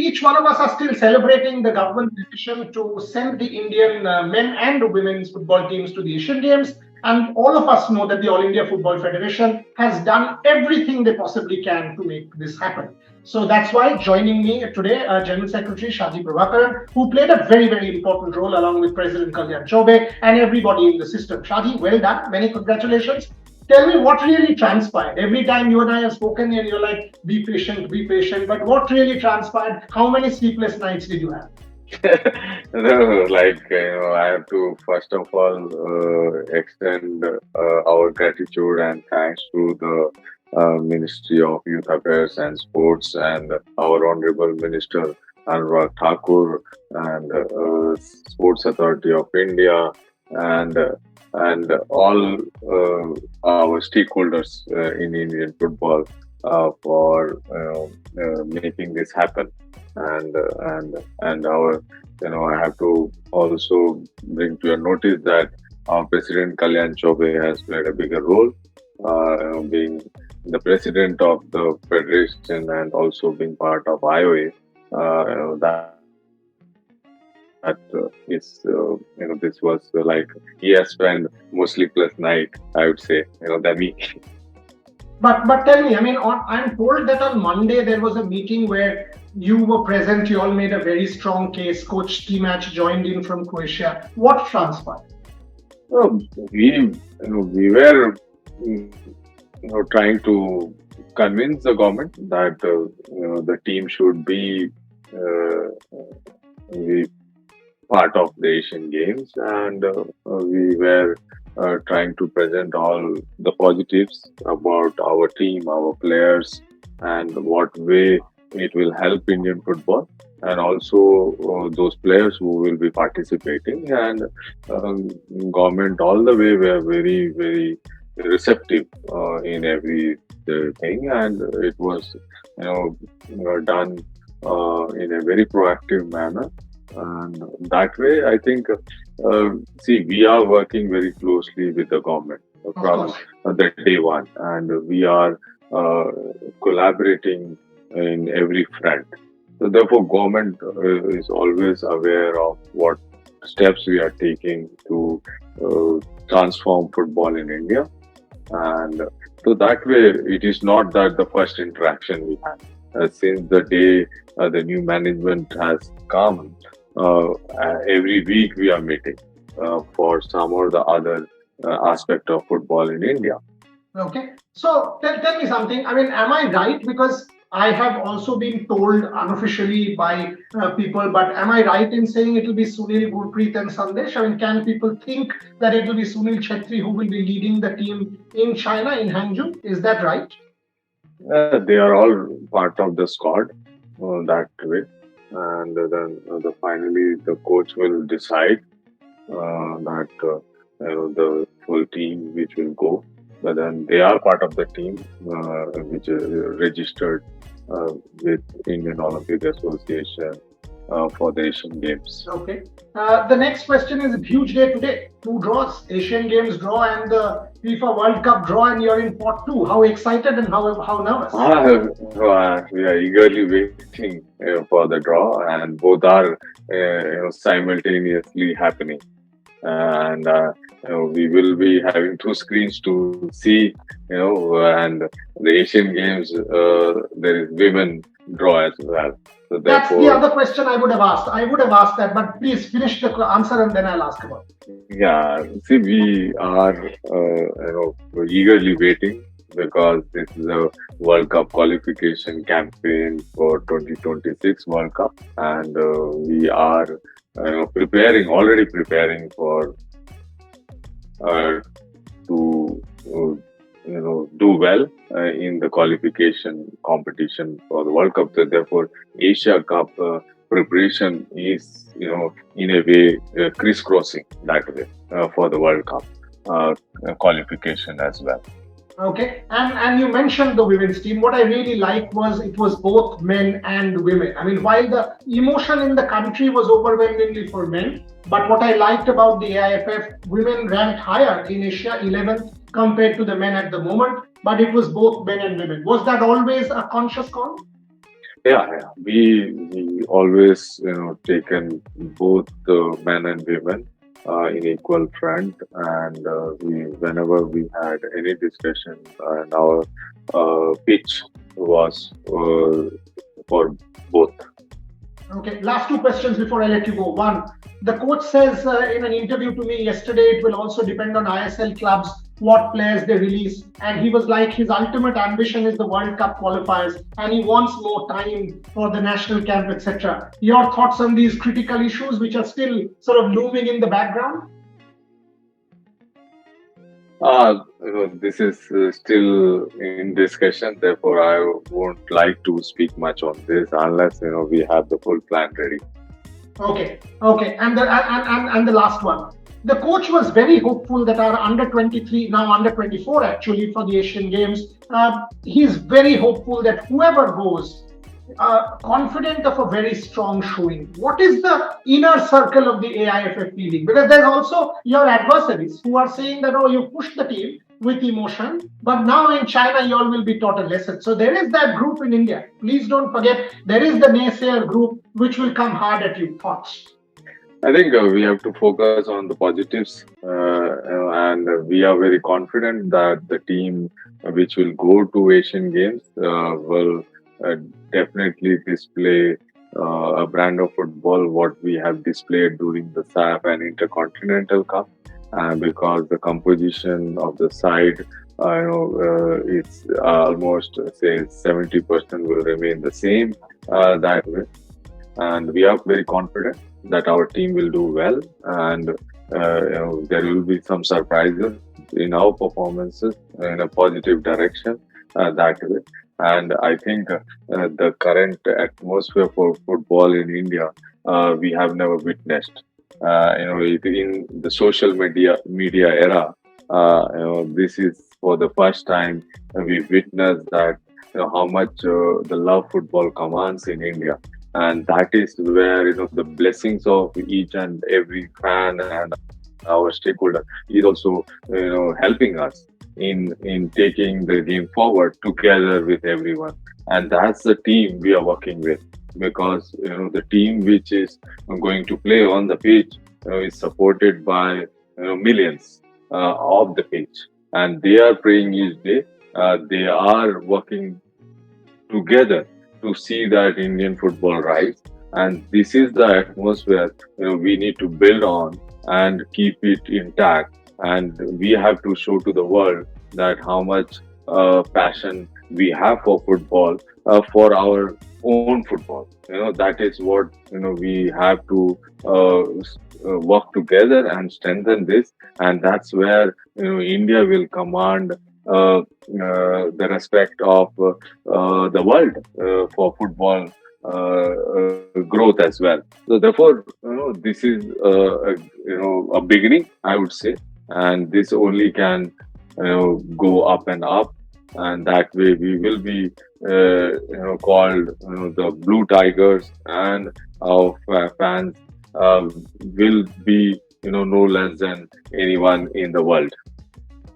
each one of us are still celebrating the government decision to send the Indian men and women's football teams to the Asian Games. And all of us know that the All India Football Federation has done everything they possibly can to make this happen. So that's why joining me today, General Secretary Shaji Prabhakaran, who played a very, very important role along with President Kalyan Chobe and everybody in the system. Shaji, well done. Many congratulations. Tell me what really transpired. Every time you and I have spoken and you're like, be patient, be patient. But what really transpired? How many sleepless nights did you have? No, I have to first of all extend our gratitude and thanks to the Ministry of Youth Affairs and Sports and our Honorable Minister Anurag Thakur and Sports Authority of India and all our stakeholders in Indian football for making this happen and our I have to also bring to your notice that our President Kalyan Chobe has played a bigger role, being the president of the federation and also being part of IOA. That is, this was like he has spent most sleepless night, I would say, than me. But tell me, I mean, I'm told that on Monday there was a meeting where you were present. You all made a very strong case. Coach Stimac joined in from Croatia. What transpired? So we were trying to convince the government that the team should be part of the Asian Games, and we were trying to present all the positives about our team, our players, and what way it will help Indian football, and also those players who will be participating. And government all the way were very, very receptive in every thing, and it was done in a very proactive manner. And that way, I think, we are working very closely with the government from the day one, and we are collaborating in every front. So therefore, government is always aware of what steps we are taking to transform football in India. And so that way, it is not that the first interaction we had. Since the day the new management has come, every week we are meeting for some or the other aspect of football in India. Okay. So tell me something. I mean, am I right? Because I have also been told unofficially by people, but am I right in saying it will be Sunil, Gurpreet and Sandesh? I mean, can people think that it will be Sunil Chhetri who will be leading the team in China, in Hangzhou? Is that right? They are all part of the squad that way. And then finally the coach will decide that the full team which will go, but then they are part of the team which is registered with Indian Olympic Association for the Asian Games. Okay. The next question is a huge day today. 2 draws, Asian Games draw and the FIFA World Cup draw, and you're in pot 2. How excited and how nervous? We are eagerly waiting for the draw, and both are simultaneously happening. And we will be having 2 screens to see, and the Asian Games, there is women draw as well. So that's the other question I would have asked. I would have asked that, but please finish the answer and then I'll ask about it. Yeah, see, we are eagerly waiting because this is a World Cup qualification campaign for 2026 World Cup, and we are already preparing for to do well in the qualification competition for the World Cup. So therefore, Asia Cup preparation is, in a way, crisscrossing that way for the World Cup qualification as well. Okay, and you mentioned the women's team. What I really liked was it was both men and women. I mean, while the emotion in the country was overwhelmingly for men, but what I liked about the AIFF, women ranked higher in Asia, 11th compared to the men at the moment, but it was both men and women. Was that always a conscious call? Yeah. We always taken both men and women in equal front, and we whenever we had any discussion, and our pitch was for both. Okay, last two questions before I let you go. One, the coach says in an interview to me yesterday, it will also depend on ISL clubs what players they release. And he was like, his ultimate ambition is the World Cup qualifiers, and he wants more time for the national camp, etc. Your thoughts on these critical issues, which are still sort of looming in the background? This is still in discussion. Therefore, I won't like to speak much on this unless we have the full plan ready. Okay, and the last one. The coach was very hopeful that our under 23, now under 24 actually for the Asian Games, he's very hopeful that whoever goes, confident of a very strong showing. What is the inner circle of the AIFF feeling? Because there's also your adversaries who are saying that, oh, you pushed the team with emotion, but now in China, you all will be taught a lesson. So there is that group in India. Please don't forget, there is the naysayer group which will come hard at you. Thoughts? I think we have to focus on the positives, and we are very confident that the team which will go to Asian Games will uh, definitely display a brand of football what we have displayed during the SAF and Intercontinental Cup, because the composition of the side, it's almost say 70% will remain the same that way, and we are very confident that our team will do well, and there will be some surprises in our performances in a positive direction that way. And I think the current atmosphere for football in India, we have never witnessed. In the social media era, this is for the first time we witnessed that how much the love football commands in India, and that is where the blessings of each and every fan and our stakeholder is also helping us in taking the game forward together with everyone, and that's the team we are working with, because the team which is going to play on the pitch is supported by millions of the pitch, and they are praying each day. They are working together to see that Indian football rise. And this is the atmosphere we need to build on and keep it intact. And we have to show to the world that how much passion we have for football, for our own football. That is what we have to work together and strengthen this, and that's where India will command the respect of the world for football growth as well. So therefore, this is a beginning, I would say, and this only can go up and up, and that way we will be called the Blue Tigers, and our fans will be no less than anyone in the world.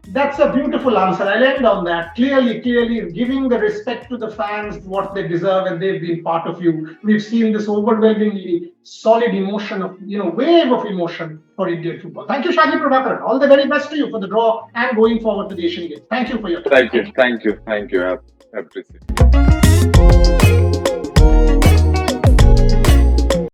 That's a beautiful answer. I'll end on that. Clearly giving the respect to the fans what they deserve, and they've been part of you. We've seen this overwhelmingly solid emotion of, wave of emotion for Indian football. Thank you, Shaji Prabhakaran. All the very best to you for the draw and going forward to the Asian Games. Thank you for your time. Thank you. I appreciate it.